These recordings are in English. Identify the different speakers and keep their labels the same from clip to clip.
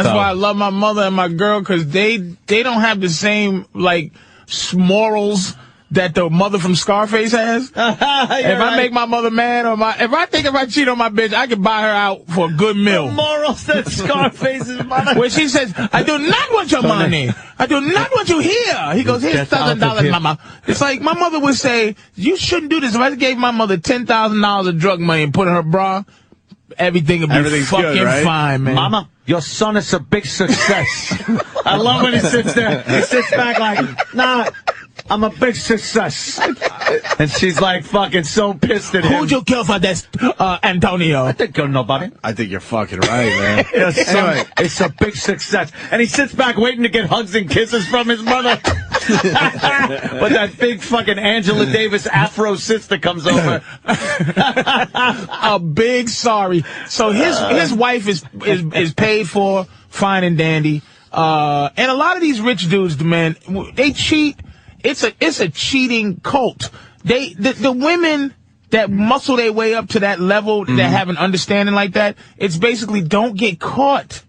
Speaker 1: That's why I love my mother and my girl, because they don't have the same, like, morals that the mother from Scarface has. If I make my mother mad, if I cheat on my bitch, I can buy her out for a good meal.
Speaker 2: The morals that Scarface's mother.
Speaker 1: Where she says, I do not want your money. I do not want you here. He goes, here's $1,000, mama. It's like my mother would say, you shouldn't do this. If I gave my mother $10,000 of drug money and put in her bra, everything would be fucking good, right? Fine, man.
Speaker 2: Mama, your son is a big success. I love when he sits there. He sits back like, nah, I'm a big success. And she's like fucking so pissed at him.
Speaker 1: Who'd you kill for this, Antonio?
Speaker 2: I didn't kill nobody.
Speaker 3: I think you're fucking right, man.
Speaker 2: Anyway, it's a big success. And he sits back waiting to get hugs and kisses from his mother. But that big fucking Angela Davis Afro sister comes over.
Speaker 1: A big sorry. So his wife is paid for, fine and dandy. And a lot of these rich dudes, man, they cheat. It's a cheating cult. The women that muscle their way up to that level, that have an understanding like that, it's basically don't get caught.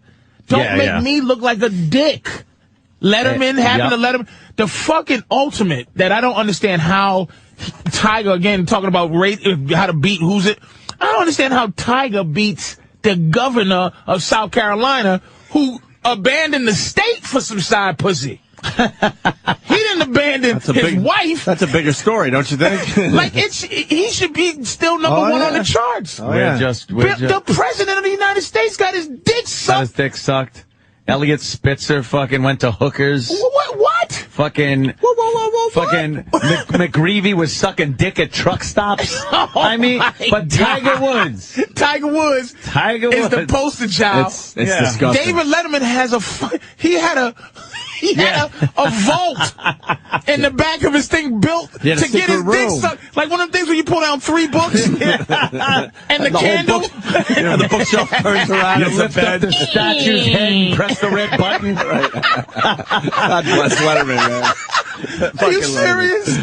Speaker 1: Don't make me look like a dick. Letterman, having to Letterman. The fucking ultimate that I don't understand how Tiger, again, talking about how to beat who's it. I don't understand how Tiger beats the governor of South Carolina who abandoned the state for some side pussy. He didn't abandon his wife.
Speaker 3: That's a bigger story, don't you think?
Speaker 1: Like, he should be still number one on the charts. The president of the United States got his dick sucked.
Speaker 2: Elliot Spitzer fucking went to hookers.
Speaker 1: What?
Speaker 2: Fucking McGreevy was sucking dick at truck stops. But Tiger Woods.
Speaker 1: Tiger Woods is the poster child.
Speaker 3: It's disgusting.
Speaker 1: David Letterman has he had a vault in the back of his thing built to get his dick sucked. Like one of the things where you pull down 3 books and the candle.
Speaker 3: The bookshelf turns around.
Speaker 2: You lift up the statue's head and press the red button.
Speaker 3: God bless Letterman, man.
Speaker 1: Are you serious?